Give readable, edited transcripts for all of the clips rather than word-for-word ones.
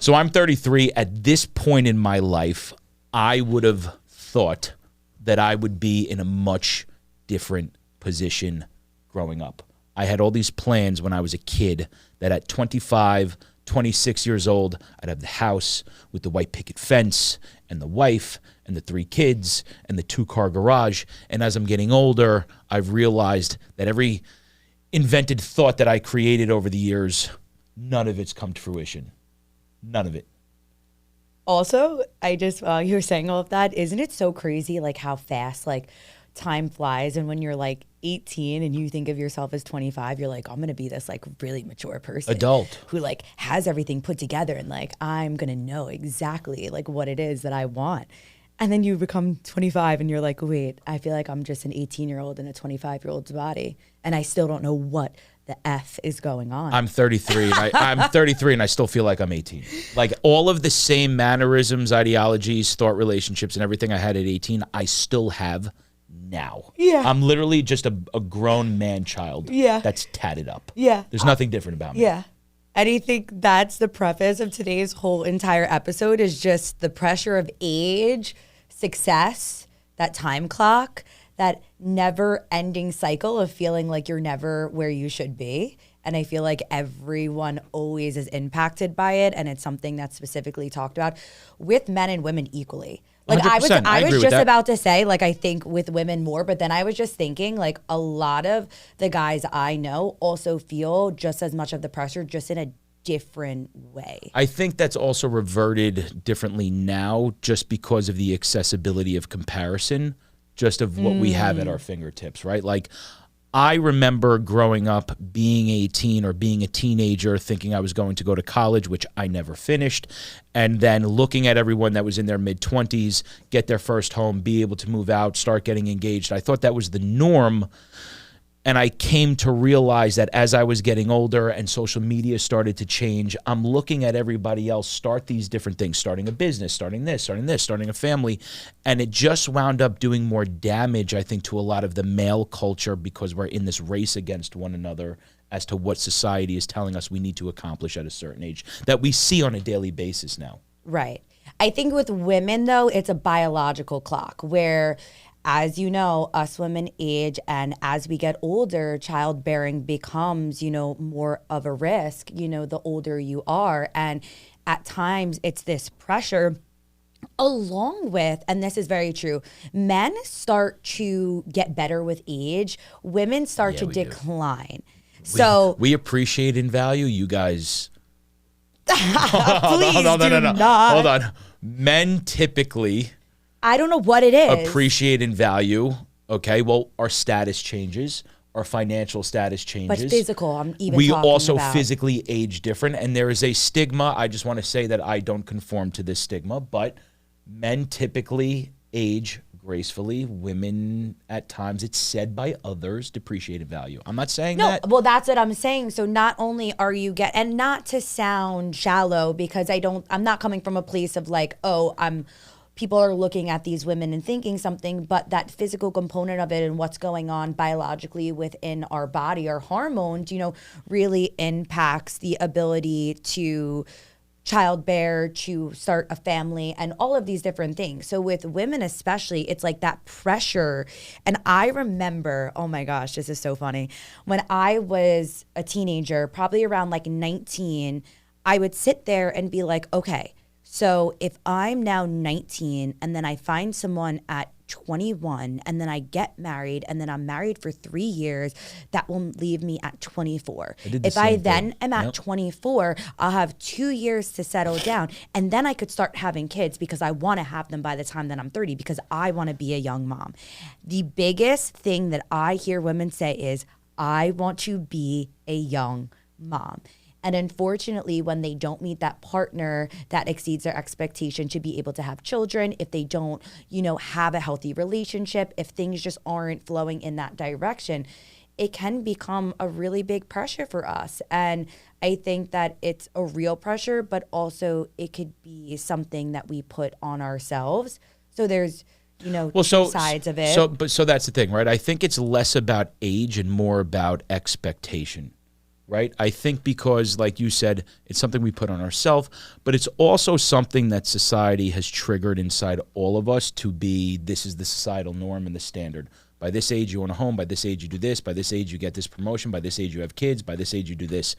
So I'm 33. At this point in my life, I would have thought that I would be in a much different position growing up. I had all these plans when I was a kid that at 25, 26 years old, I'd have the house with the white picket fence and the wife and the 3 kids and the 2-car garage. And as I'm getting older, I've realized that every invented thought that I created over the years, none of it's come to fruition. None of it. Also, while you were saying all of that, isn't it so crazy like how fast like time flies, and when you're like 18 and you think of yourself as 25, you're like, I'm gonna be this like really mature person, adult, who like has everything put together, and like I'm gonna know exactly like what it is that I want. And then you become 25 and you're like, wait, I feel like I'm just an 18-year-old in a 25-year-old's body, and I still don't know what the F is going on. I'm 33. I'm 33 and I still feel like I'm 18. Like all of the same mannerisms, ideologies, thought relationships, and everything I had at 18, I still have now. Yeah. I'm literally just a grown man child. Yeah. That's tatted up. Yeah. There's nothing different about me. Yeah. And I think that's the preface of today's whole entire episode, is just the pressure of age, success, that time clock, that never-ending cycle of feeling like you're never where you should be. And I feel like everyone always is impacted by it, and it's something that's specifically talked about with men and women equally. Like 100%. I was just about to say, like, I think with women more, but then I was just thinking, like, a lot of the guys I know also feel just as much of the pressure, just in a different way. I think that's also reverted differently now, just because of the accessibility of comparison, just of what we have at our fingertips, right? Like, I remember growing up, being 18 or being a teenager, thinking I was going to go to college, which I never finished, and then looking at everyone that was in their mid-20s, get their first home, be able to move out, start getting engaged. I thought that was the norm, and I came to realize that as I was getting older and social media started to change, I'm looking at everybody else start these different things, starting a business, starting this, starting a family. And it just wound up doing more damage, I think, to a lot of the male culture, because we're in this race against one another as to what society is telling us we need to accomplish at a certain age that we see on a daily basis now. Right. I think with women, though, it's a biological clock where, as you know, us women age, and as we get older, childbearing becomes, more of a risk, the older you are. And at times it's this pressure, along with, and this is very true, men start to get better with age, women start to decline. We appreciate and value you guys. Please no. do not. Hold on. Men typically, I don't know what it is, appreciate and value. Okay, well, our status changes, our financial status changes. But physical, I'm even we talking also about. Physically age different, and there is a stigma. I just want to say that I don't conform to this stigma, but men typically age gracefully. Women, at times, it's said by others, depreciate and value. I'm not saying that. Well, that's what I'm saying. So not only are you and not to sound shallow, because I'm not coming from a place of like, people are looking at these women and thinking something, but that physical component of it and what's going on biologically within our body, our hormones, really impacts the ability to childbear, to start a family, and all of these different things. So with women especially, it's like that pressure. And I remember, oh my gosh, this is so funny. When I was a teenager, probably around like 19, I would sit there and be like, okay, so if I'm now 19 and then I find someone at 21 and then I get married and then I'm married for 3 years, that will leave me at 24. If I then am at 24, I'll have 2 years to settle down, and then I could start having kids because I want to have them by the time that I'm 30, because I want to be a young mom. The biggest thing that I hear women say is, I want to be a young mom. And unfortunately, when they don't meet that partner that exceeds their expectation to be able to have children, if they don't, have a healthy relationship, if things just aren't flowing in that direction, it can become a really big pressure for us. And I think that it's a real pressure, but also it could be something that we put on ourselves. So there's, two sides of it. So that's the thing, right? I think it's less about age and more about expectation. right? I think because, like you said, it's something we put on ourselves, but it's also something that society has triggered inside all of us to be, this is the societal norm and the standard. By this age, you own a home. By this age, you do this. By this age, you get this promotion. By this age, you have kids. By this age, you do this.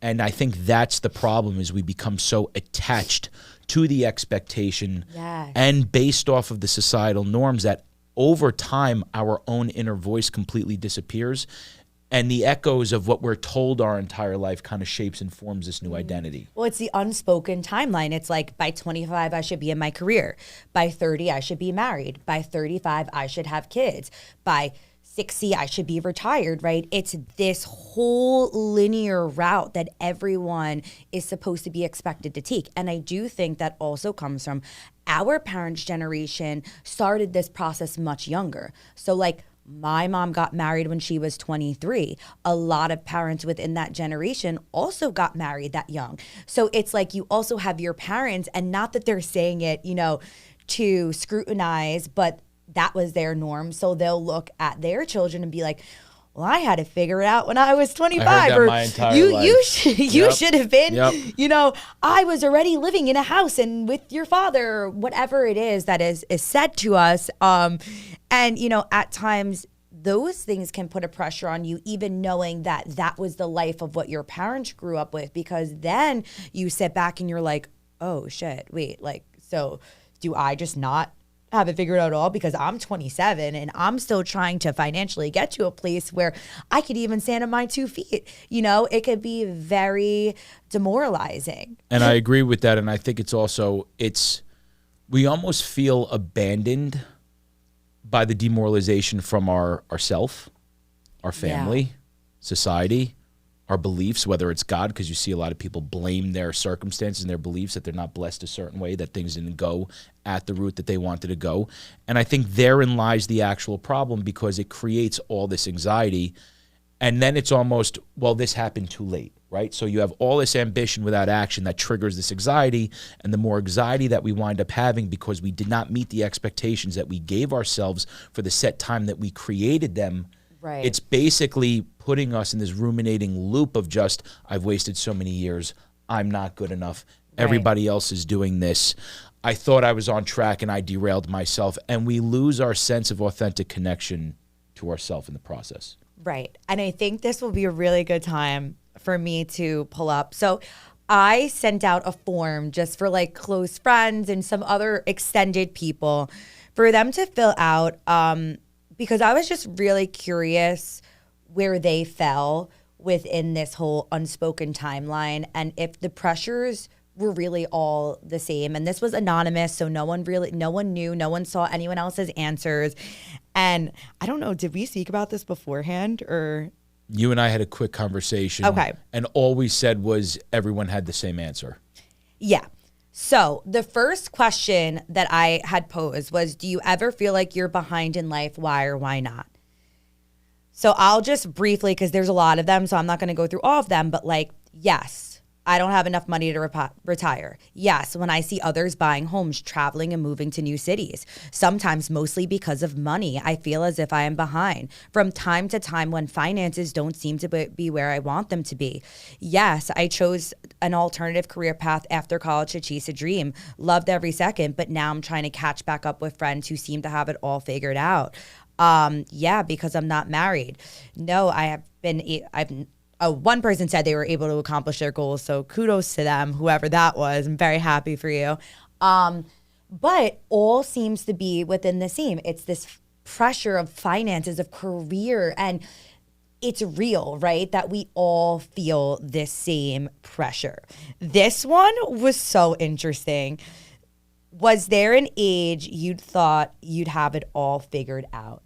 And I think that's the problem, is we become so attached to the expectation and based off of the societal norms that over time, our own inner voice completely disappears. And the echoes of what we're told our entire life kind of shapes and forms this new identity. Well, it's the unspoken timeline. It's like, by 25, I should be in my career. By 30, I should be married. By 35, I should have kids. By 60, I should be retired, right? It's this whole linear route that everyone is supposed to be expected to take. And I do think that also comes from our parents' generation started this process much younger. So like, my mom got married when she was 23. A lot of parents within that generation also got married that young. So it's like, you also have your parents, and not that they're saying it, you know, to scrutinize, but that was their norm. So they'll look at their children and be like, well, I had to figure it out when I was 25. I heard that my entire life. You should have been, you know, I was already living in a house and with your father, or whatever it is that is said to us. And, you know, at times those things can put a pressure on you, even knowing that that was the life of what your parents grew up with, because then you sit back and you're like, oh shit, wait, like, so do I just not have it figured out at all because I'm 27 and I'm still trying to financially get to a place where I could even stand on my 2 feet. You know, it could be very demoralizing. And I agree with that. And I think it's also, we almost feel abandoned by the demoralization from ourself, our family, society, our beliefs, whether it's God, because you see a lot of people blame their circumstances and their beliefs that they're not blessed a certain way, that things didn't go at the route that they wanted to go. And I think therein lies the actual problem, because it creates all this anxiety. And then it's almost, well, this happened too late, right? So you have all this ambition without action that triggers this anxiety. And the more anxiety that we wind up having because we did not meet the expectations that we gave ourselves for the set time that we created them, right. It's basically putting us in this ruminating loop of just, I've wasted so many years, I'm not good enough, everybody else is doing this, I thought I was on track and I derailed myself, and we lose our sense of authentic connection to ourselves in the process. Right. And I think this will be a really good time for me to pull up. So I sent out a form just for like close friends and some other extended people for them to fill out, because I was just really curious where they fell within this whole unspoken timeline, and if the pressures were really all the same. And this was anonymous, so no one knew, no one saw anyone else's answers. And I don't know, did we speak about this beforehand, or? You and I had a quick conversation. Okay. And all we said was everyone had the same answer. Yeah. So the first question that I had posed was, do you ever feel like you're behind in life? Why or why not? So I'll just briefly, because there's a lot of them, so I'm not going to go through all of them, but like, yes, I don't have enough money to retire. Yes, when I see others buying homes, traveling and moving to new cities, sometimes mostly because of money, I feel as if I am behind. From time to time when finances don't seem to be where I want them to be. Yes, I chose an alternative career path after college to chase a dream. Loved every second, but now I'm trying to catch back up with friends who seem to have it all figured out. Yeah, because I'm not married. No, one person said they were able to accomplish their goals, so kudos to them, whoever that was. I'm very happy for you. But all seems to be within the same. It's this pressure of finances, of career, and it's real, right? That we all feel this same pressure. This one was so interesting. Was there an age you'd thought you'd have it all figured out?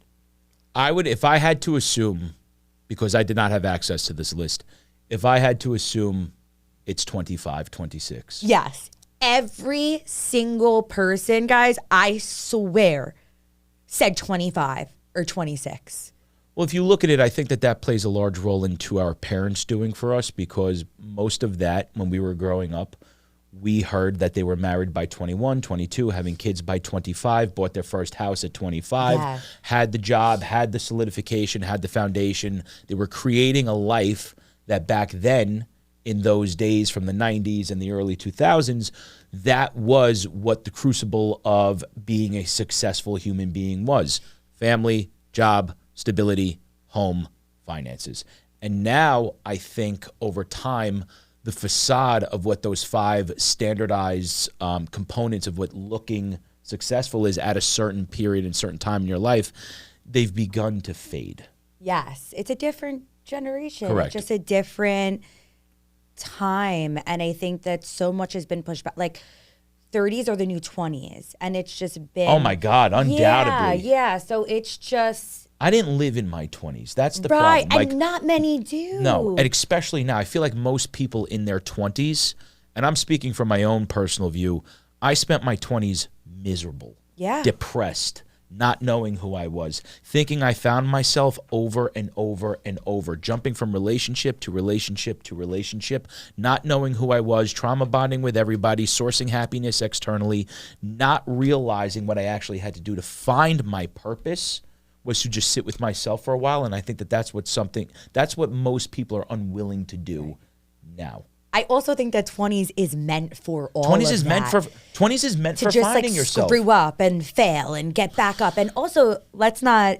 I would, if I had to assume, because I did not have access to this list, if I had to assume, it's 25, 26. Yes. Every single person, guys, I swear, said 25 or 26. Well, if you look at it, I think that plays a large role into our parents doing for us, because most of that, when we were growing up, we heard that they were married by 21, 22, having kids by 25, bought their first house at 25, had the job, had the solidification, had the foundation. They were creating a life that back then, in those days from the 90s and the early 2000s, that was what the crucible of being a successful human being was. Family, job, stability, home, finances. And now I think over time, the facade of what those 5 standardized components of what looking successful is at a certain period and certain time in your life, they've begun to fade. Yes, it's a different generation. Correct. It's just a different time. And I think that so much has been pushed back. Like 30s are the new 20s. And it's just been. Oh my God, undoubtedly. Yeah. So it's just. I didn't live in my 20s. That's the right, problem. and not many do. No, and especially now, I feel like most people in their 20s, and I'm speaking from my own personal view, I spent my 20s miserable, depressed, not knowing who I was, thinking I found myself over and over and over, jumping from relationship to relationship to relationship, not knowing who I was, trauma bonding with everybody, sourcing happiness externally, not realizing what I actually had to do to find my purpose was to just sit with myself for a while. And I think that that's what most people are unwilling to do now. I also think that 20s is meant for all 20s of is that. meant for 20s is meant to for just finding like yourself. screw up and fail and get back up. And also, let's not,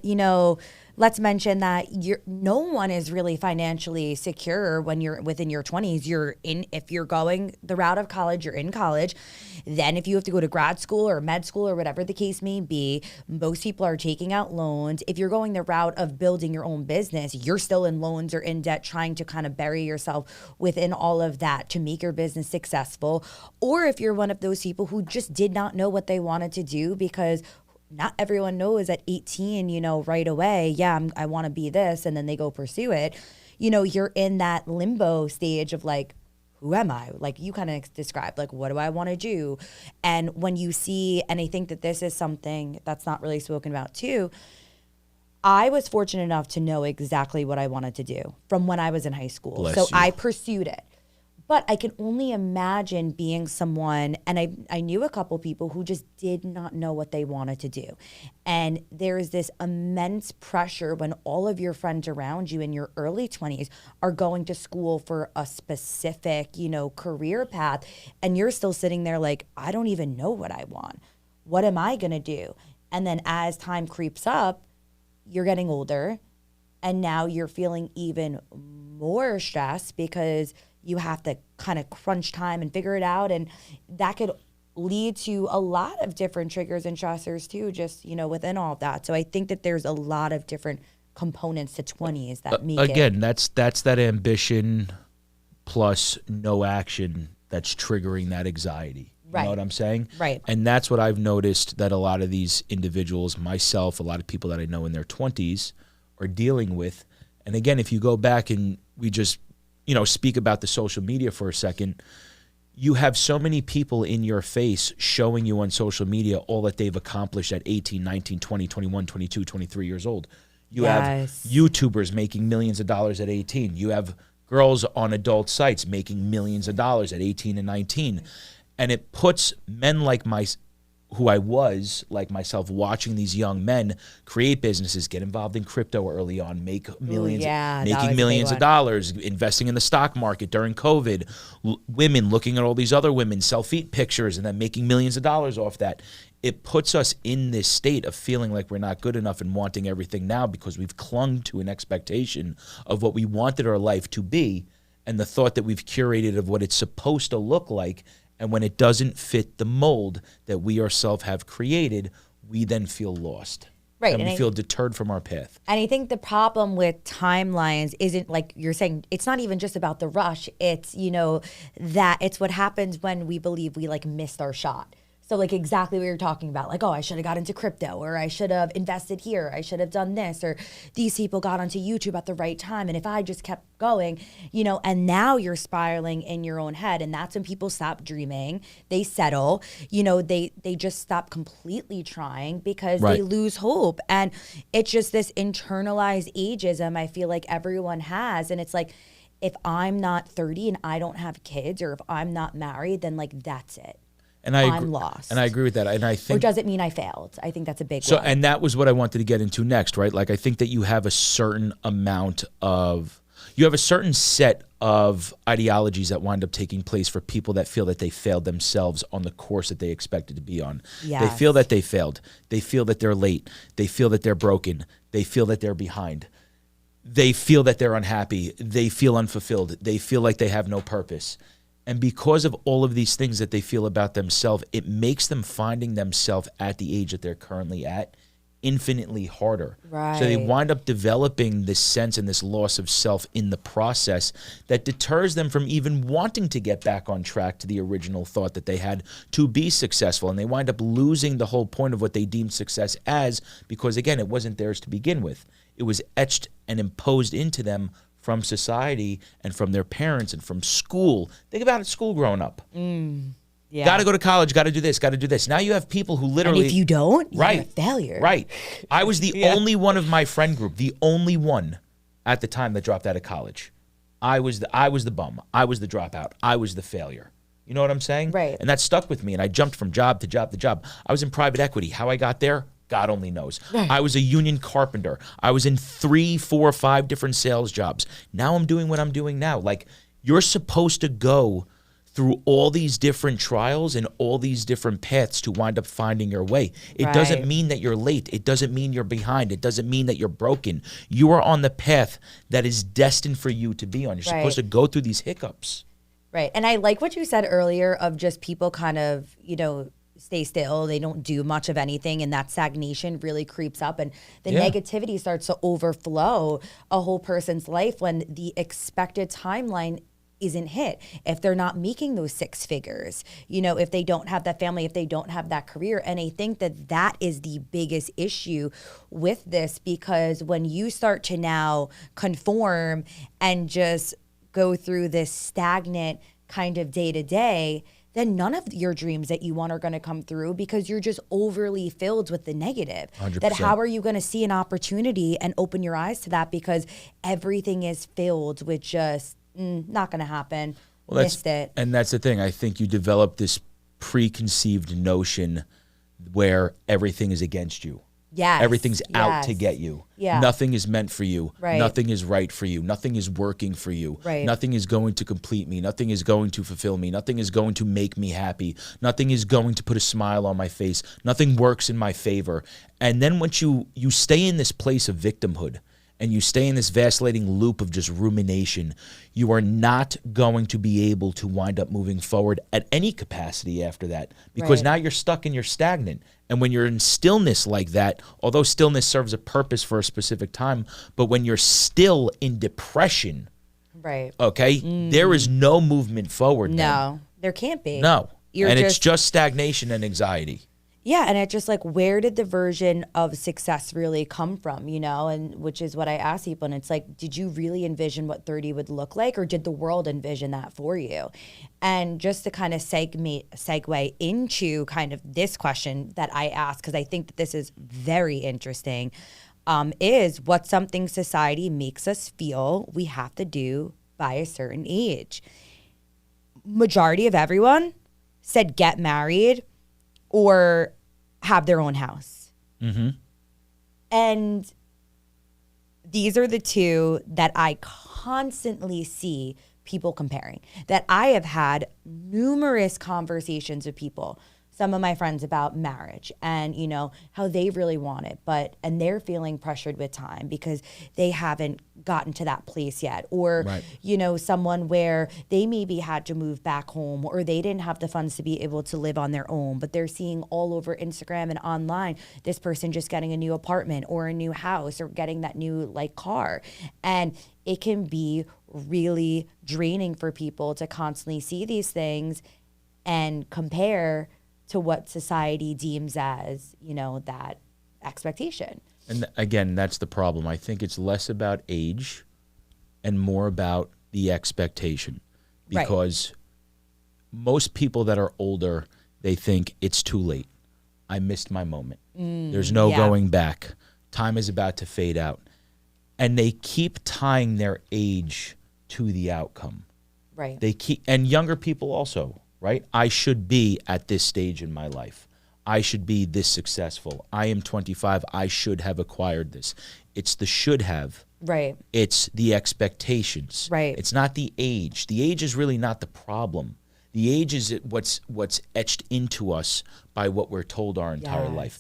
let's mention that no one is really financially secure when you're within your 20s. If you're going the route of college, you're in college. Then if you have to go to grad school or med school or whatever the case may be, most people are taking out loans. If you're going the route of building your own business, you're still in loans or in debt, trying to kind of bury yourself within all of that to make your business successful. Or if you're one of those people who just did not know what they wanted to do, because not everyone knows at 18, right away, I want to be this, and then they go pursue it. You're in that limbo stage of like, who am I? Like you kind of described, like, what do I want to do? And when you see, and I think that this is something that's not really spoken about too, I was fortunate enough to know exactly what I wanted to do from when I was in high school. Bless so you. I pursued it. But I can only imagine being someone, and I knew a couple people who just did not know what they wanted to do. And there is this immense pressure when all of your friends around you in your early 20s are going to school for a specific, career path. And you're still sitting there like, I don't even know what I want. What am I going to do? And then as time creeps up, you're getting older. And now you're feeling even more stressed because you have to kind of crunch time and figure it out. And that could lead to a lot of different triggers and stressors too, just, within all of that. So I think that there's a lot of different components to 20s that make Again, that's that ambition plus no action that's triggering that anxiety. You Right. know what I'm saying? Right. And that's what I've noticed that a lot of these individuals, myself, a lot of people that I know in their 20s are dealing with. And again, if you go back and we just speak about the social media for a second, you have so many people in your face showing you on social media all that they've accomplished at 18, 19, 20, 21, 22, 23 years old. You have YouTubers making millions of dollars at 18. You have girls on adult sites making millions of dollars at 18 and 19. And it puts men like who I was, like myself, watching these young men create businesses, get involved in crypto early on, make millions, making millions of dollars, investing in the stock market during COVID, women looking at all these other women, selfie pictures, and then making millions of dollars off that. It puts us in this state of feeling like we're not good enough and wanting everything now because we've clung to an expectation of what we wanted our life to be and the thought that we've curated of what it's supposed to look like. And when it doesn't fit the mold that we ourselves have created, we then feel lost. Right. And we feel deterred from our path. And I think the problem with timelines isn't, like you're saying, it's not even just about the rush. It's, that it's what happens when we believe we like missed our shot. So like exactly what you're talking about, like, oh, I should have got into crypto, or I should have invested here, I should have done this, or these people got onto YouTube at the right time. And if I just kept going, and now you're spiraling in your own head. And that's when people stop dreaming. They settle, they just stop completely trying because they lose hope. And it's just this internalized ageism I feel like everyone has. And it's like, if I'm not 30 and I don't have kids, or if I'm not married, then like, that's it. And I'm lost. And I agree with that. And I think, or does it mean I failed? I think that's a big one. So, and that was what I wanted to get into next, right? Like, I think that you have a certain amount of, You have a certain set of ideologies that wind up taking place for people that feel that they failed themselves on the course that they expected to be on. Yes. They feel that they failed. They feel that they're late. They feel that they're broken. They feel that they're behind. They feel that they're unhappy. They feel unfulfilled. They feel like they have no purpose. And because of all of these things that they feel about themselves, it makes them finding themselves at the age that they're currently at infinitely harder. Right. So they wind up developing this sense and this loss of self in the process that deters them from even wanting to get back on track to the original thought that they had to be successful. And they wind up losing the whole point of what they deemed success as, because again, it wasn't theirs to begin with. It was etched and imposed into them from society and from their parents and from school. Think about it, school growing up. Yeah. Got to go to college, got to do this, got to do this. Now you have people who literally... And if you don't, you're right, a failure. Right. I was the only one of my friend group, the only one at the time that dropped out of college. I was the bum. I was the dropout. I was the failure. You know what I'm saying? Right. And that stuck with me, and I jumped from job to job to job. I was in private equity. How I got there, God only knows. Right. I was a union carpenter. I was in 3, 4, 5 different sales jobs. Now I'm doing what I'm doing now. Like, you're supposed to go through all these different trials and all these different paths to wind up finding your way. It doesn't mean that you're late. It doesn't mean you're behind. It doesn't mean that you're broken. You are on the path that is destined for you to be on. You're supposed to go through these hiccups. Right. And I like what you said earlier of just people kind of, stay still. They don't do much of anything, and that stagnation really creeps up, and the negativity starts to overflow a whole person's life when the expected timeline isn't hit. If they're not making those 6 figures, if they don't have that family, if they don't have that career. And I think that is the biggest issue with this, because when you start to now conform and just go through this stagnant kind of day to day, then none of your dreams that you want are going to come through, because you're just overly filled with the negative. 100%. That how are you going to see an opportunity and open your eyes to that, because everything is filled with just not going to happen. Well, Missed it. And that's the thing. I think you develop this preconceived notion where everything is against you. Yes. Everything's out to get you. Yeah. Nothing is meant for you. Right. Nothing is right for you. Nothing is working for you. Right. Nothing is going to complete me. Nothing is going to fulfill me. Nothing is going to make me happy. Nothing is going to put a smile on my face. Nothing works in my favor. And then once you stay in this place of victimhood, and you stay in this vacillating loop of just rumination, you are not going to be able to wind up moving forward at any capacity after that, because now you're stuck and you're stagnant. And when you're in stillness like that, although stillness serves a purpose for a specific time, but when you're still in depression, okay, there is no movement forward. No, there can't be. No. It's just stagnation and anxiety. Yeah, and it's just like, where did the version of success really come from, and which is what I ask people. And it's like, did you really envision what 30 would look like, or did the world envision that for you? And just to kind of segue into kind of this question that I ask, because I think that this is very interesting, is what's something society makes us feel we have to do by a certain age? Majority of everyone said get married or have their own house. Mm-hmm. And these are the two that I constantly see people comparing, that I have had numerous conversations with people, some of my friends, about marriage and, how they really want it, and they're feeling pressured with time because they haven't gotten to that place yet. Or, someone where they maybe had to move back home, or they didn't have the funds to be able to live on their own, but they're seeing all over Instagram and online, this person just getting a new apartment or a new house or getting that new car. And it can be really draining for people to constantly see these things and compare to what society deems as, that expectation. And again, that's the problem. I think it's less about age and more about the expectation, because most people that are older, they think it's too late. I missed my moment. There's no going back. Time is about to fade out. And they keep tying their age to the outcome. Right. And younger people also. Right? I should be at this stage in my life. I should be this successful. I am 25. I should have acquired this. It's the should have Right. It's the expectations. Right. It's not the age. The age is really not the problem. The age is what's etched into us by what we're told our entire life.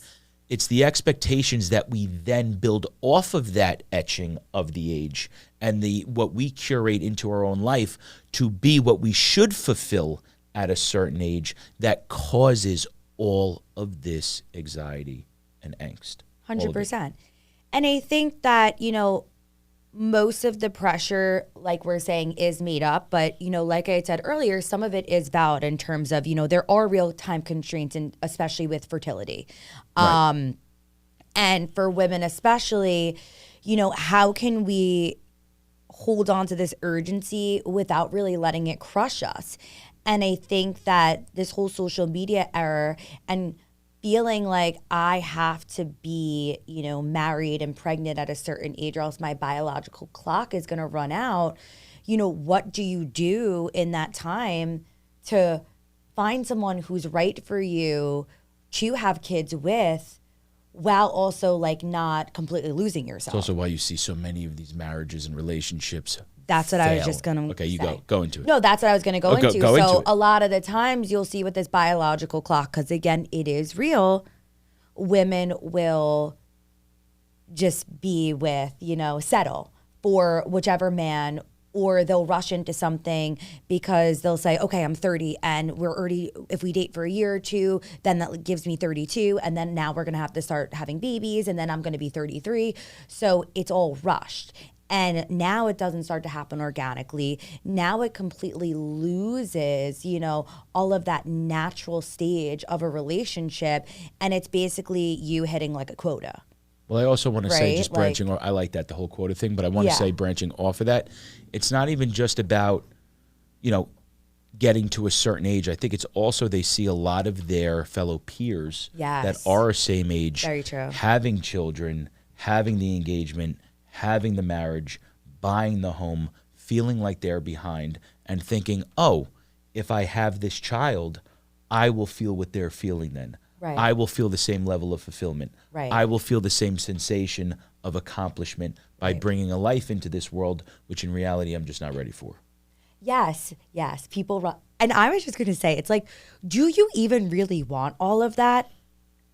It's the expectations that we then build off of that etching of the age and what we curate into our own life to be what we should fulfill at a certain age that causes all of this anxiety and angst. 100%. And I think that, most of the pressure, like we're saying, is made up. But, like I said earlier, some of it is valid in terms of, there are real time constraints, and especially with fertility. Right. And for women especially, how can we hold on to this urgency without really letting it crush us? And I think that this whole social media era and feeling like I have to be, married and pregnant at a certain age or else my biological clock is going to run out. What do you do in that time to find someone who's right for you to have kids with while also not completely losing yourself? It's also why you see so many of these marriages and relationships That's what I was just going to Okay, you say. go into it. No, that's what I was going to go into. Go so into it. A lot of the times you'll see with this biological clock, because again, it is real, women will just be with, settle for whichever man, or they'll rush into something because they'll say, okay, I'm 30 and we're already, if we date for a year or two, then that gives me 32. And then now we're going to have to start having babies, and then I'm going to be 33. So it's all rushed. And now it doesn't start to happen organically. Now it completely loses, all of that natural stage of a relationship. And it's basically you hitting like a quota. Well, I also want to say, Right? just branching, I like that, the whole quota thing, but I want to Yeah. say, branching off of that, it's not even just about, getting to a certain age. I think it's also they see a lot of their fellow peers Yes. that are the same age, Very true. having children, having the engagement, having the marriage, buying the home, feeling like they're behind, and thinking, oh, if I have this child, I will feel what they're feeling then. Right. I will feel the same level of fulfillment. Right. I will feel the same sensation of accomplishment by Right. bringing a life into this world, which in reality I'm just not ready for. Yes. People and I was just going to say, it's like, do you even really want all of that?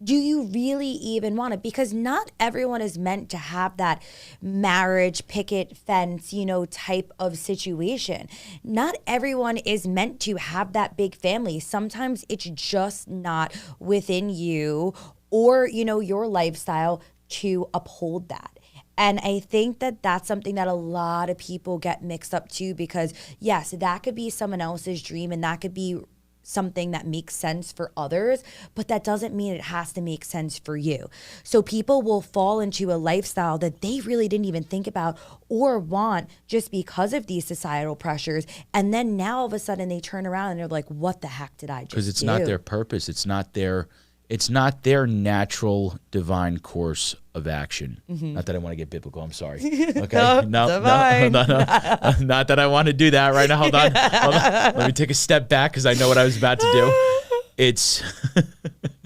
Do you really even want it? Because not everyone is meant to have that marriage picket fence, type of situation. Not everyone is meant to have that big family. Sometimes it's just not within you or, your lifestyle to uphold that. And I think that that's something that a lot of people get mixed up too, because yes, that could be someone else's dream and that could be something that makes sense for others, but that doesn't mean it has to make sense for you. So people will fall into a lifestyle that they really didn't even think about or want just because of these societal pressures. And then now all of a sudden they turn around and they're like, what the heck did I just do? Because it's not their purpose. It's not their natural divine course of action. Mm-hmm. Not that I want to get biblical. I'm sorry. Okay. No, divine. no. Not that I want to do that right now. Hold on. Let me take a step back because I know what I was about to do. It's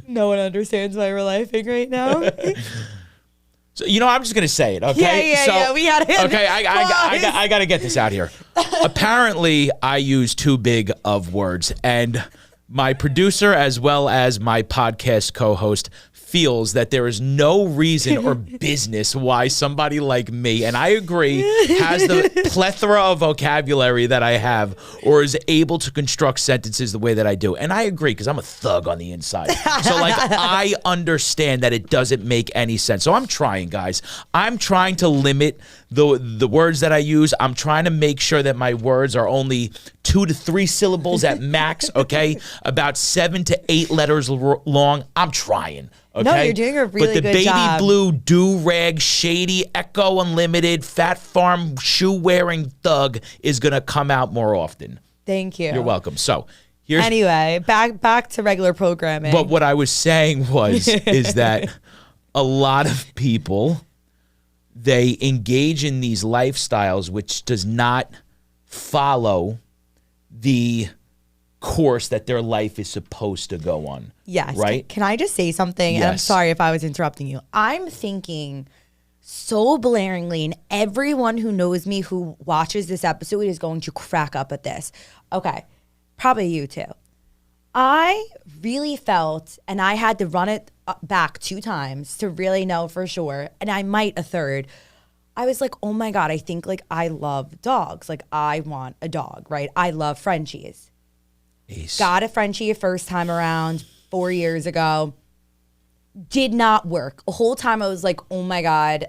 no one understands why we're laughing right now. so I'm just gonna say it. Okay. Yeah. We had it. Okay. I got to get this out here. Apparently, I use too big of words, and my producer, as well as my podcast co-host, feels that there is no reason or business why somebody like me, and I agree, has the plethora of vocabulary that I have or is able to construct sentences the way that I do. And I agree because I'm a thug on the inside. So I understand that it doesn't make any sense. So I'm trying, guys. I'm trying to limit the words that I use. I'm trying to make sure that my words are only 2 to 3 syllables at max, okay? About 7 to 8 letters long. I'm trying. Okay? No, you're doing a really good job. But the baby job. blue, do-rag, shady, Echo Unlimited, Fat Farm, shoe-wearing thug is going to come out more often. Thank you. You're welcome. So here's... Anyway, back to regular programming. But what I was saying is that a lot of people, they engage in these lifestyles which does not follow the course that their life is supposed to go on. Yes. Right? Can I just say something? And I'm Yes. sorry if I was interrupting you. I'm thinking so blaringly, and everyone who knows me who watches this episode is going to crack up at this. Okay, probably you too. I really felt, and I had to run it back 2 times to really know for sure, and I might a third. I was like, oh my God, I think like I love dogs. Like I want a dog, right? I love Frenchies. Ace. Got a Frenchie first time around 4 years ago. Did not work. The whole time I was like, oh my God,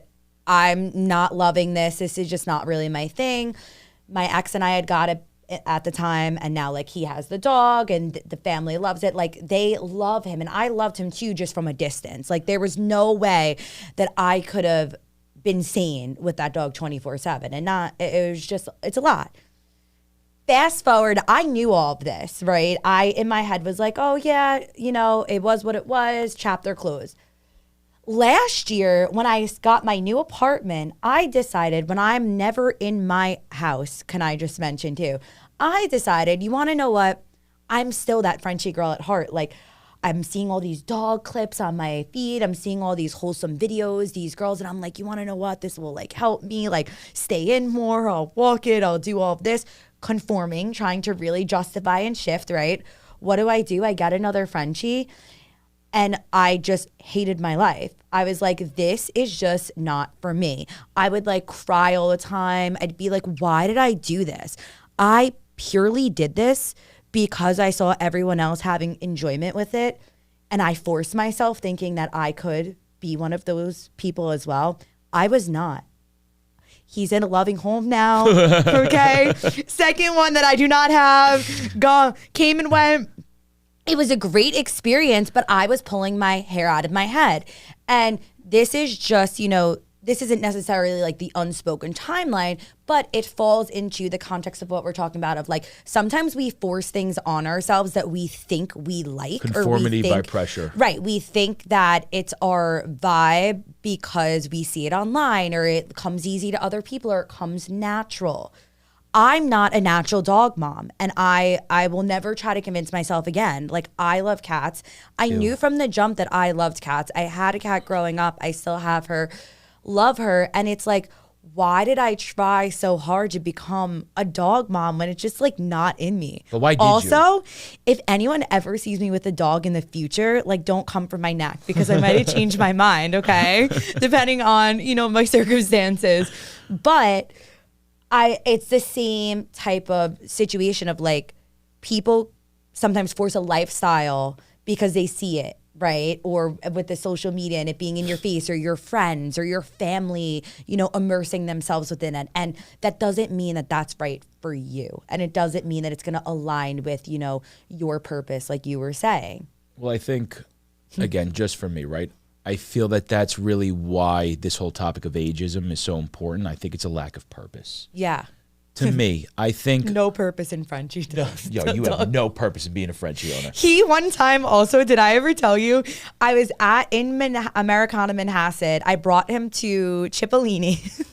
I'm not loving this. This is just not really my thing. My ex and I had got it at the time, and now like he has the dog and the family loves it. Like they love him, and I loved him too, just from a distance. Like there was no way that I could have been sane with that dog 24/7, and not, it was just, it's a lot. Fast forward, I knew all of this, right? I, in my head, was like, oh yeah, you know, it was what it was, chapter closed. Last year, when I got my new apartment, I decided, when I'm never in my house, can I just mention too, I decided, you want to know what? I'm still that Frenchie girl at heart. Like, I'm seeing all these dog clips on my feed. I'm seeing all these wholesome videos, these girls, and I'm like, you want to know what? This will like help me like stay in more. I'll walk it. I'll do all of this. Conforming, trying to really justify and shift, right? What do? I get another Frenchie, and I just hated my life. I was like, this is just not for me. I would like cry all the time. I'd be like, why did I do this? I purely did this because I saw everyone else having enjoyment with it, and I forced myself thinking that I could be one of those people as well. I was not. He's in a loving home now, okay? Second one that I do not have, came and went. It was a great experience, but I was pulling my hair out of my head. And this is just, you know, this isn't necessarily like the unspoken timeline, but it falls into the context of what we're talking about of like, sometimes we force things on ourselves that we think we like. Conformity or we think, by pressure. Right. We think that it's our vibe because we see it online, or it comes easy to other people, or it comes natural. I'm not a natural dog mom, and I will never try to convince myself again. Like, I love cats. I knew from the jump that I loved cats. I had a cat growing up. I still have her. Love her. And it's like, why did I try so hard to become a dog mom when it's just like not in me? But why did also, if anyone ever sees me with a dog in the future, like, don't come for my neck, because I might have changed my mind, okay? Depending on, you know, my circumstances. But it's the same type of situation of like, people sometimes force a lifestyle because they see it, right? Or with the social media and it being in your face, or your friends or your family, you know, immersing themselves within it. And that doesn't mean that that's right for you. And it doesn't mean that it's going to align with, you know, your purpose, like you were saying. Well, I think, again, just for me, right? I feel that that's really why this whole topic of ageism is so important. I think it's a lack of purpose. Yeah. To me, I think... No purpose in Frenchie. Yo, you have no purpose in being a Frenchie owner. He, one time also, did I ever tell you, I was in Americana Manhasset. I brought him to Cipollini.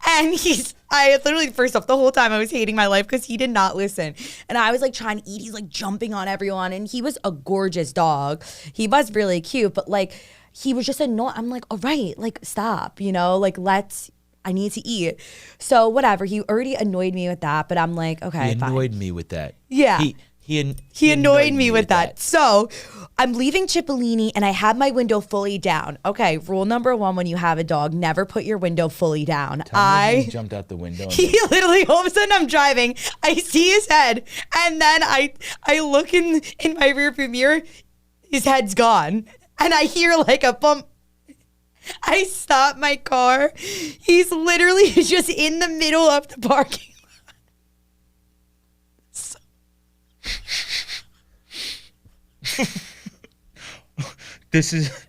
And I literally, first off, the whole time I was hating my life because he did not listen. And I was like trying to eat. He's like jumping on everyone. And he was a gorgeous dog. He was really cute, but like, he was just annoying. I'm like, all right, like, stop, you know, like, I need to eat. So whatever, he already annoyed me with that, but I'm like, okay, He annoyed me with that. Yeah. He annoyed me with that. that. So I'm leaving Cipollini and I have my window fully down. Okay, rule number 1 when you have a dog, never put your window fully down. He jumped out the window. He literally, all of a sudden I'm driving, I see his head, and then I look in my rearview mirror, his head's gone. And I hear like a bump. I stop my car. He's literally just in the middle of the parking lot. This is...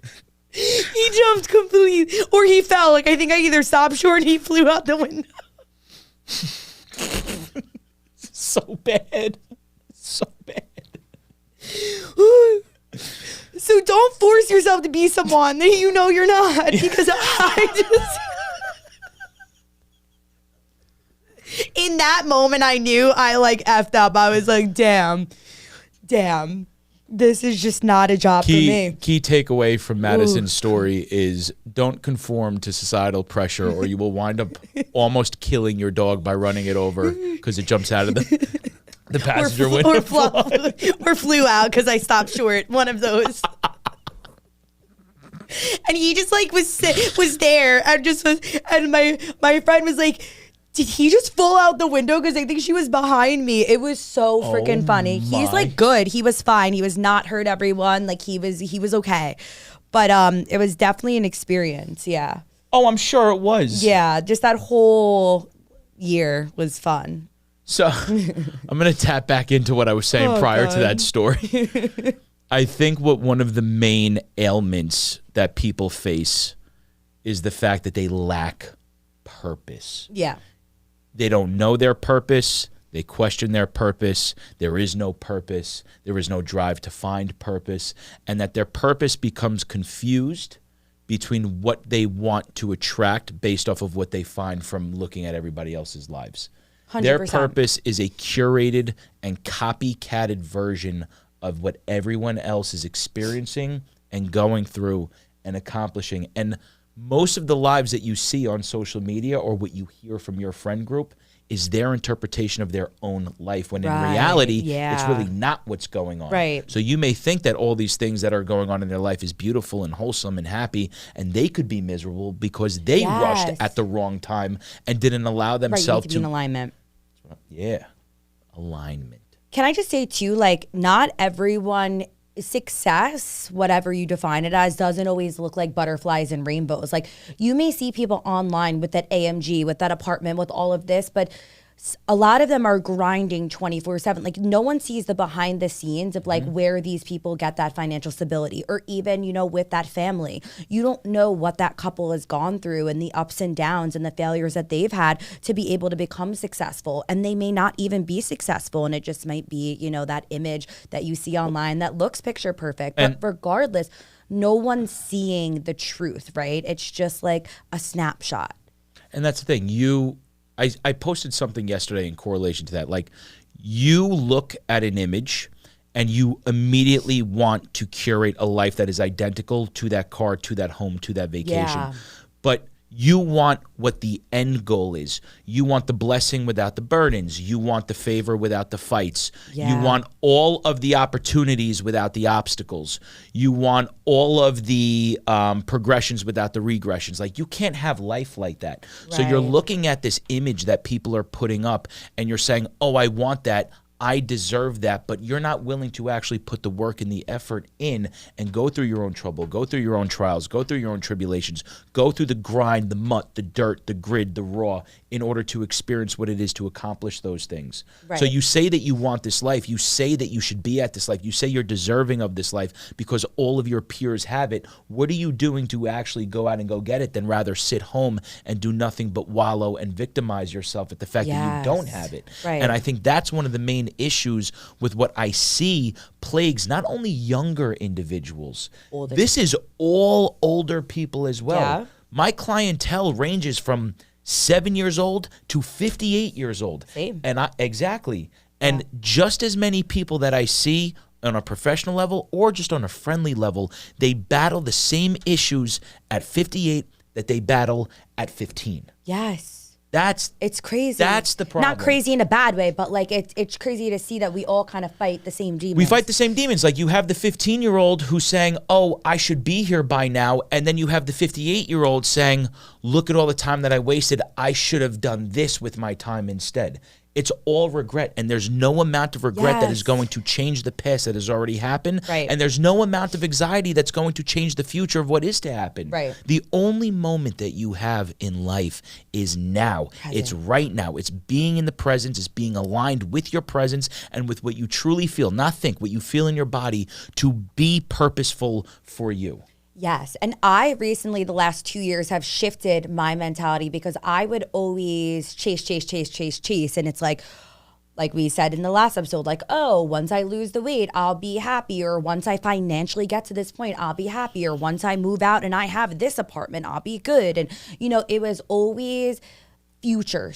He jumped completely, or he fell. Like, I think I either stopped short and he flew out the window. So bad. So bad. So don't force yourself to be someone that you know you're not, because I just... In that moment, I knew I like effed up. I was like, damn. this is just not a job for me. Key takeaway from Madison's story is don't conform to societal pressure or you will wind up almost killing your dog by running it over because it jumps out of the passenger window. Or flew out because I stopped short. One of those. And he just like was there and just was, and my friend was like, did he just fall out the window? Because I think she was behind me. It was so freaking funny. He's like good. He was fine. He was not hurt everyone. Like he was okay. But it was definitely an experience. Yeah. Oh, I'm sure it was. Yeah. Just that whole year was fun. So I'm going to tap back into what I was saying prior to that story. I think one of the main ailments that people face is the fact that they lack purpose. Yeah. They don't know their purpose. They question their purpose. There is no purpose. There is no drive to find purpose. And that their purpose becomes confused between what they want to attract based off of what they find from looking at everybody else's lives. 100%. Their purpose is a curated and copycatted version of what everyone else is experiencing and going through and accomplishing. And most of the lives that you see on social media or what you hear from your friend group is their interpretation of their own life, when in reality, it's really not what's going on. Right. So you may think that all these things that are going on in their life is beautiful and wholesome and happy, and they could be miserable because they rushed at the wrong time and didn't allow themselves to be in alignment. Yeah, alignment. Can I just say too, like, not everyone success, whatever you define it as, doesn't always look like butterflies and rainbows. Like, you may see people online with that AMG, with that apartment, with all of this, but a lot of them are grinding 24/7. Like, no one sees the behind the scenes of like where these people get that financial stability, or even, you know, with that family. You don't know what that couple has gone through and the ups and downs and the failures that they've had to be able to become successful. And they may not even be successful. And it just might be, you know, that image that you see online that looks picture perfect. But regardless, no one's seeing the truth, right? It's just like a snapshot. And that's the thing. I posted something yesterday in correlation to that. Like, you look at an image and you immediately want to curate a life that is identical to that car, to that home, to that vacation. Yeah. But you want what the end goal is. You want the blessing without the burdens. You want the favor without the fights. Yeah. You want all of the opportunities without the obstacles. You want all of the progressions without the regressions. Like, you can't have life like that. Right. So you're looking at this image that people are putting up and you're saying, oh, I want that. I deserve that, but you're not willing to actually put the work and the effort in and go through your own trouble, go through your own trials, go through your own tribulations, go through the grind, the muck, the dirt, the grid, the raw, in order to experience what it is to accomplish those things. Right. So you say that you want this life, you say that you should be at this life, you say you're deserving of this life because all of your peers have it. What are you doing to actually go out and go get it, than rather sit home and do nothing but wallow and victimize yourself at the fact that you don't have it? Right. And I think that's one of the main issues with what I see plagues not only younger individuals. This is all older people as well. Yeah. My clientele ranges from 7 years old to 58 years old. Same. And And just as many people that I see on a professional level or just on a friendly level, they battle the same issues at 58 that they battle at 15. Yes. It's crazy. That's the problem. Not crazy in a bad way, but like it's crazy to see that we all kind of fight the same demons. We fight the same demons. Like, you have the 15-year-old who's saying, oh, I should be here by now. And then you have the 58-year-old saying, look at all the time that I wasted. I should have done this with my time instead. It's all regret, and there's no amount of regret that is going to change the past that has already happened, right. And there's no amount of anxiety that's going to change the future of what is to happen. Right. The only moment that you have in life is now. It's right now. It's being in the presence. It's being aligned with your presence and with what you truly feel, not think, what you feel in your body, to be purposeful for you. Yes. And I recently, the last 2 years, have shifted my mentality, because I would always chase. And it's like we said in the last episode, like, oh, once I lose the weight, I'll be happy. Or once I financially get to this point, I'll be happy. Or once I move out and I have this apartment, I'll be good. And, you know, it was always future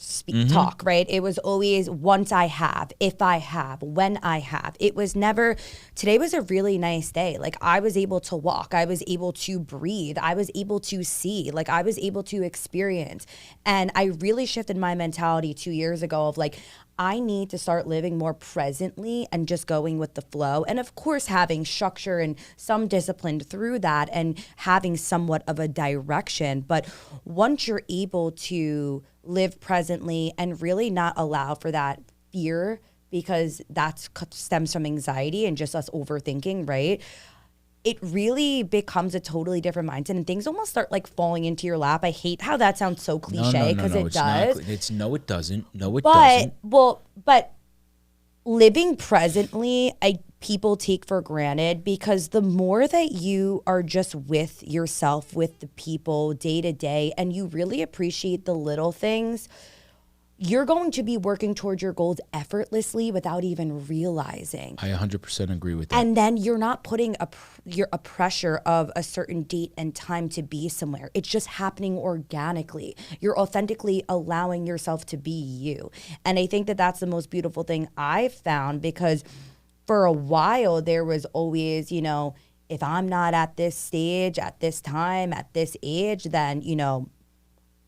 talk, right? It was always once I have, if I have, when I have. It was never, today was a really nice day. Like I was able to walk, I was able to breathe, I was able to see, like I was able to experience. And I really shifted my mentality 2 years ago of like, I need to start living more presently and just going with the flow. And of course, having structure and some discipline through that and having somewhat of a direction. But once you're able to live presently and really not allow for that fear, because that stems from anxiety and just us overthinking, right? It really becomes a totally different mindset and things almost start like falling into your lap. I hate how that sounds so cliche because it does. No, it doesn't. No, it doesn't. But living presently, people take for granted because the more that you are just with yourself, with the people day to day, and you really appreciate the little things, you're going to be working towards your goals effortlessly without even realizing. I 100% agree with that. And then you're not putting a pressure of a certain date and time to be somewhere. It's just happening organically. You're authentically allowing yourself to be you. And I think that that's the most beautiful thing I've found, because for a while there was always, you know, if I'm not at this stage, at this time, at this age, then, you know,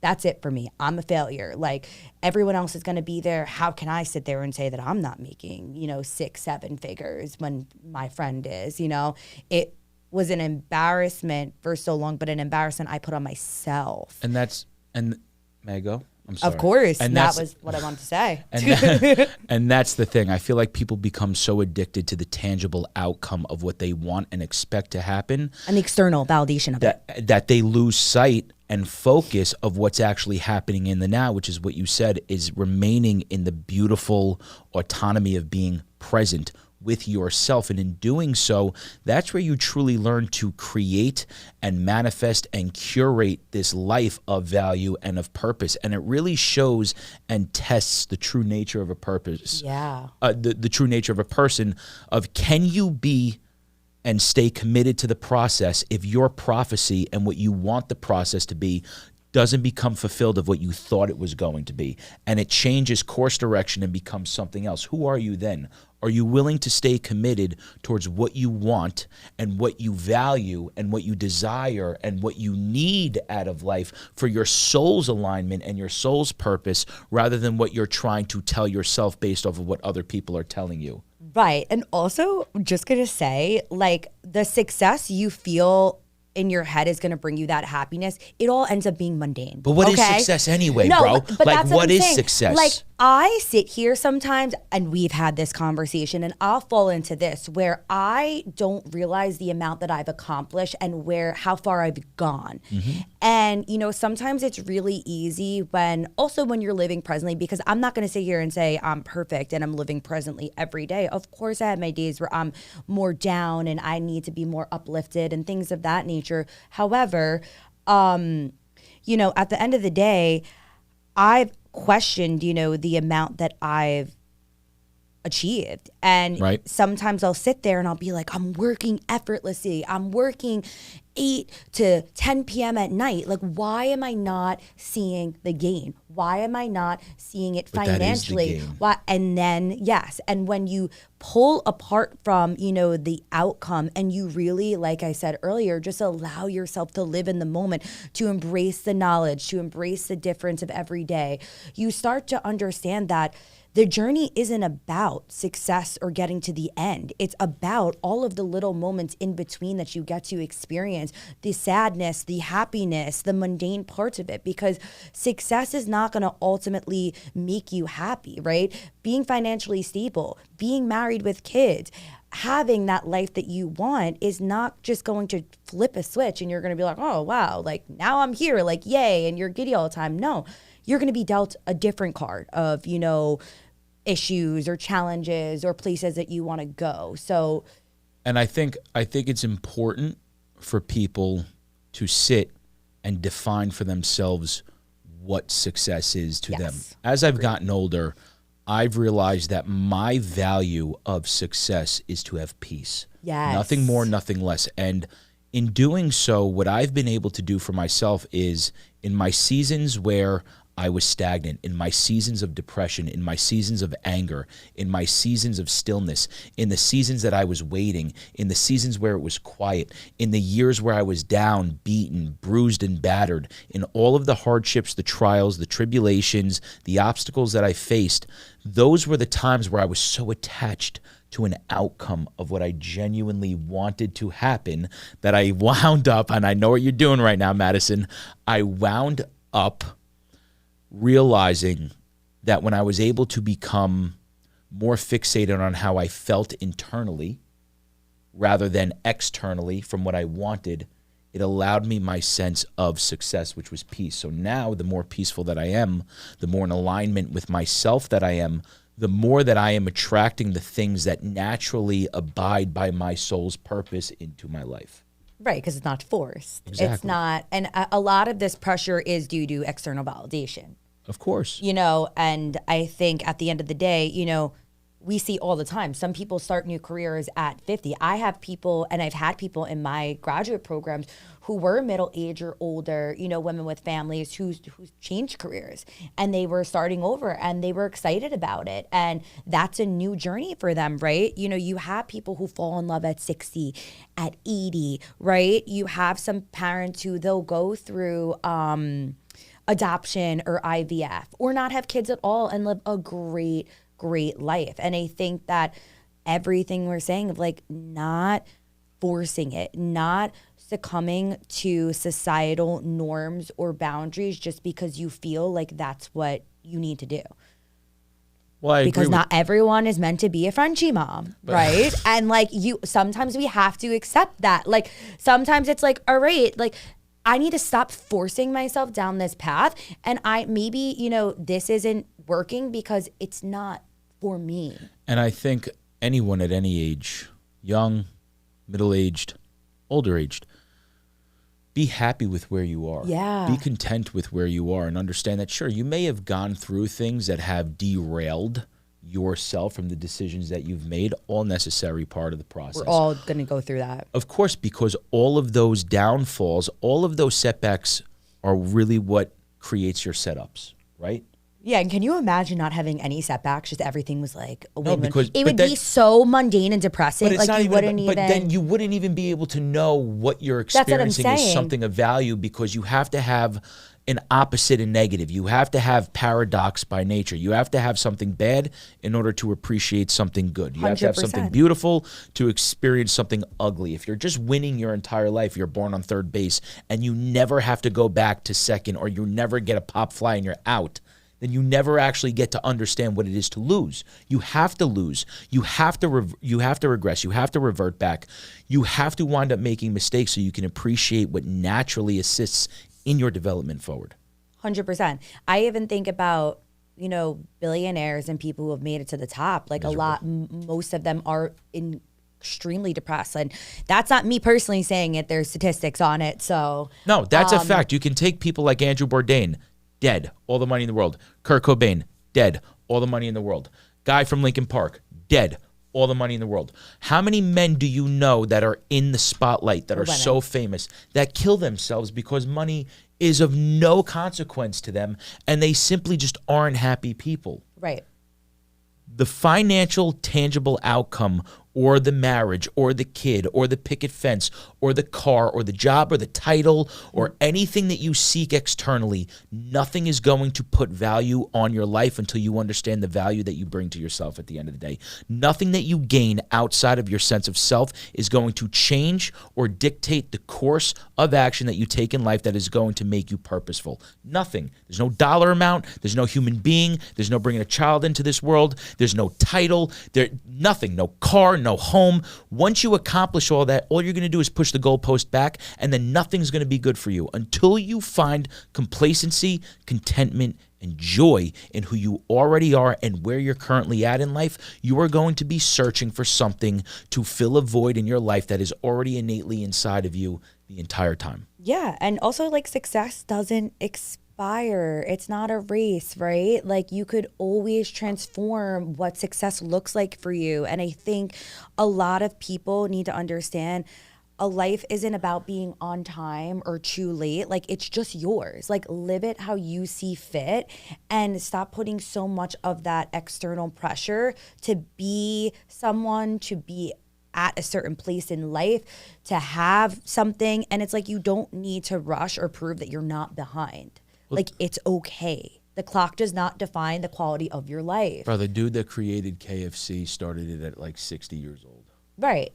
that's it for me. I'm a failure. Like everyone else is going to be there. How can I sit there and say that I'm not making, you know, 6-7 figures when my friend is, you know? It was an embarrassment for so long, but an embarrassment I put on myself. And may I go? I'm sorry. Of course. And that was what I wanted to say. And that's the thing. I feel like people become so addicted to the tangible outcome of what they want and expect to happen. An external validation of it. That they lose sight and focus of what's actually happening in the now, which is what you said, is remaining in the beautiful autonomy of being present with yourself. And in doing so, that's where you truly learn to create and manifest and curate this life of value and of purpose. And it really shows and tests the true nature of a purpose. Yeah. The true nature of a person, of can you be and stay committed to the process if your prophecy and what you want the process to be doesn't become fulfilled of what you thought it was going to be, and it changes course direction and becomes something else. Who are you then? Are you willing to stay committed towards what you want and what you value and what you desire and what you need out of life for your soul's alignment and your soul's purpose, rather than what you're trying to tell yourself based off of what other people are telling you? Right. And also, just going to say, like, the success you feel in your head is going to bring you that happiness. It all ends up being mundane. But what is success anyway, bro? But like, that's what is saying. success? Like, I sit here sometimes, and we've had this conversation, and I'll fall into this where I don't realize the amount that I've accomplished and how far I've gone. Mm-hmm. And, you know, sometimes it's really easy when you're living presently, because I'm not going to sit here and say I'm perfect and I'm living presently every day. Of course, I have my days where I'm more down and I need to be more uplifted and things of that nature. However, you know, at the end of the day, I've questioned, you know, the amount that I've achieved. And sometimes I'll sit there and I'll be like, I'm working effortlessly. I'm working 8 to 10 p.m. at night. Like, why am I not seeing the gain? Why am I not seeing it financially? Why? And then, yes. And when you pull apart from, you know, the outcome, and you really, like I said earlier, just allow yourself to live in the moment, to embrace the knowledge, to embrace the difference of every day, you start to understand that the journey isn't about success or getting to the end. It's about all of the little moments in between that you get to experience, the sadness, the happiness, the mundane parts of it, because success is not going to ultimately make you happy, right? Being financially stable, being married with kids, having that life that you want is not just going to flip a switch and you're going to be like, oh, wow, like now I'm here, like, yay, and you're giddy all the time. No, you're going to be dealt a different card of, you know, issues or challenges or places that you want to go. So, and I think it's important for people to sit and define for themselves what success is to them. As I've gotten older, I've realized that my value of success is to have peace. Yes. Nothing more, nothing less. And in doing so, what I've been able to do for myself is, in my seasons where I was stagnant, in my seasons of depression, in my seasons of anger, in my seasons of stillness, in the seasons that I was waiting, in the seasons where it was quiet, in the years where I was down, beaten, bruised, and battered, in all of the hardships, the trials, the tribulations, the obstacles that I faced, those were the times where I was so attached to an outcome of what I genuinely wanted to happen that I wound up, and I know what you're doing right now, Madison, I wound up realizing that when I was able to become more fixated on how I felt internally rather than externally from what I wanted, it allowed me my sense of success, which was peace. So now the more peaceful that I am, the more in alignment with myself that I am, the more that I am attracting the things that naturally abide by my soul's purpose into my life. Right, because it's not forced. Exactly. It's not, and a lot of this pressure is due to external validation. Of course. You know, and I think at the end of the day, you know, we see all the time. Some people start new careers at 50. I have people, and I've had people in my graduate programs who were middle age or older, you know, women with families who changed careers, and they were starting over and they were excited about it. And that's a new journey for them, right? You know, you have people who fall in love at 60, at 80, right? You have some parents who they'll go through adoption or IVF or not have kids at all and live a great life. And I think that everything we're saying of like not forcing it, not succumbing to societal norms or boundaries just because you feel like that's what you need to do. Well, I because agree not everyone is meant to be a Frenchie mom, right? And like sometimes we have to accept that. Like sometimes it's like, all right, like I need to stop forcing myself down this path. And maybe, you know, this isn't working because it's not for me. And I think anyone at any age, young, middle-aged, older-aged, be happy with where you are. Yeah. Be content with where you are and understand that, sure, you may have gone through things that have derailed yourself from the decisions that you've made, all necessary part of the process. We're all going to go through that. Of course, because all of those downfalls, all of those setbacks are really what creates your setups, right? Yeah, and can you imagine not having any setbacks? Just everything was like a No, win-win. because- It would be so mundane and depressing. But it's Like not you even, wouldn't but even. then you wouldn't even be able to know what you're That's what I'm experiencing is saying. something of value, because you have to have an opposite and negative. You have to have paradox by nature. You have to have something bad in order to appreciate something good. You have to have something 100%. beautiful to experience something ugly. If you're just winning your entire life, you're born on third base, and you never have to go back to second, or you never get a pop fly and you're out, then you never actually get to understand what it is to lose. You have to lose. You have to regress. You have to revert back. You have to wind up making mistakes so you can appreciate what naturally assists in your development forward. 100%. I even think about, you know, billionaires and people who have made it to the top. Like most of them are extremely depressed. And that's not me personally saying it. There's statistics on it. So No, that's a fact. You can take people like Andrew Bourdain, dead, all the money in the world. Kurt Cobain, dead, all the money in the world. Guy from Lincoln Park, dead, all the money in the world. How many men do you know that are in the spotlight, that are so famous, that kill themselves because money is of no consequence to them, and they simply just aren't happy people? right. The financial tangible outcome, or the marriage, or the kid, or the picket fence, or the car, or the job, or the title, or anything that you seek externally, nothing is going to put value on your life until you understand the value that you bring to yourself at the end of the day. Nothing that you gain outside of your sense of self is going to change or dictate the course of action that you take in life that is going to make you purposeful. Nothing. There's no dollar amount. There's no human being. There's no bringing a child into this world. There's no title. Nothing. No car, no home. Once you accomplish all that, all you're going to do is push the goalpost back, and then nothing's going to be good for you until you find complacency, contentment, and joy in who you already are and where you're currently at in life. You are going to be searching for something to fill a void in your life that is already innately inside of you the entire time. Yeah. And also, like, success doesn't expire. It's not a race, right? Like, you could always transform what success looks like for you. And I think a lot of people need to understand a life isn't about being on time or too late. Like, it's just yours. Like, live it how you see fit and stop putting so much of that external pressure to be someone, to be at a certain place in life, to have something. And it's like, you don't need to rush or prove that you're not behind. Like, it's okay. The clock does not define the quality of your life. Bro, the dude that created KFC started it at like 60 years old. Right.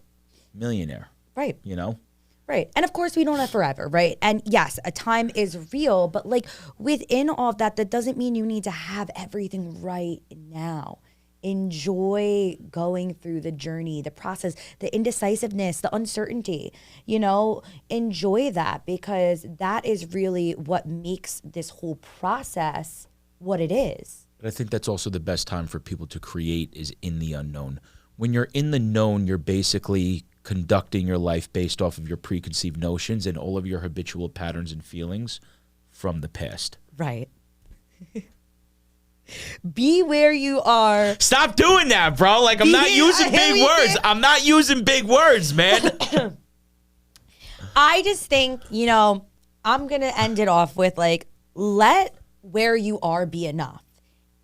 Millionaire. Right. You know? Right. And of course, we don't have forever, right? And yes, a time is real, but like within all of that, that doesn't mean you need to have everything right now. Enjoy going through the journey, the process, the indecisiveness, the uncertainty, you know, enjoy that, because that is really what makes this whole process what it is. But I think that's also the best time for people to create is in the unknown. When you're in the known, you're basically conducting your life based off of your preconceived notions and all of your habitual patterns and feelings from the past. Right. Be where you are. Stop doing that, bro. Like, I'm not using big words. I'm not using big words, man. I just think, you know, I'm going to end it off with like, let where you are be enough,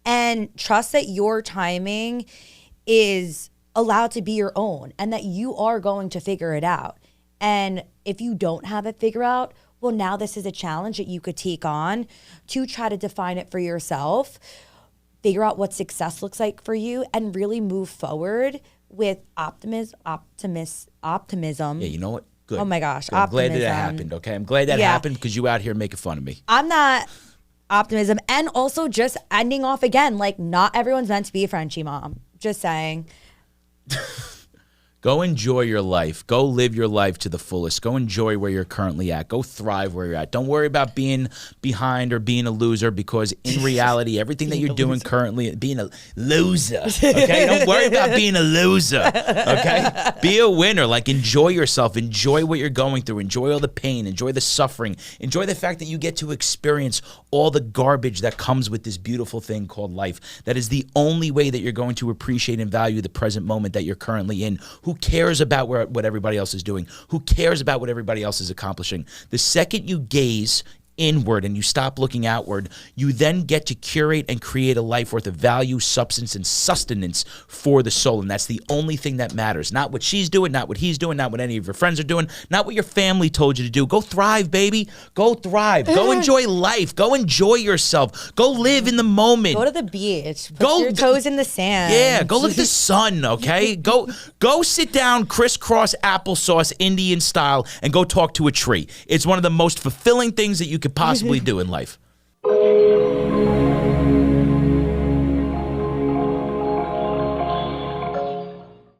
and trust that your timing is allowed to be your own and that you are going to figure it out. And if you don't have it figured out, well, now this is a challenge that you could take on to try to define it for yourself, figure out what success looks like for you, and really move forward with optimism. Yeah, you know what? Good. Oh my gosh, Good. I'm glad optimism. that happened, okay? I'm glad that happened because you out here making fun of me. I'm not optimism. And also just ending off again, like, not everyone's meant to be a Frenchie mom. Just saying. Go enjoy your life. Go live your life to the fullest. Go enjoy where you're currently at. Go thrive where you're at. Don't worry about being behind or being a loser, because in reality, everything that you're doing currently, being a loser, okay? Don't worry about being a loser, okay? Be a winner. Like, enjoy yourself. Enjoy what you're going through. Enjoy all the pain. Enjoy the suffering. Enjoy the fact that you get to experience all the garbage that comes with this beautiful thing called life. That is the only way that you're going to appreciate and value the present moment that you're currently in. Who cares about what everybody else is doing? Who cares about what everybody else is accomplishing? The second you gaze inward and you stop looking outward, you then get to curate and create a life worth of value, substance, and sustenance for the soul. And that's the only thing that matters. Not what she's doing, not what he's doing, not what any of your friends are doing, not what your family told you to do. Go thrive, baby. Go thrive. Go enjoy life. Go enjoy yourself. Go live in the moment. Go to the beach. Put your toes in the sand. Yeah, go look at the sun, okay? Go sit down crisscross applesauce Indian style and go talk to a tree. It's one of the most fulfilling things that you could possibly do in life.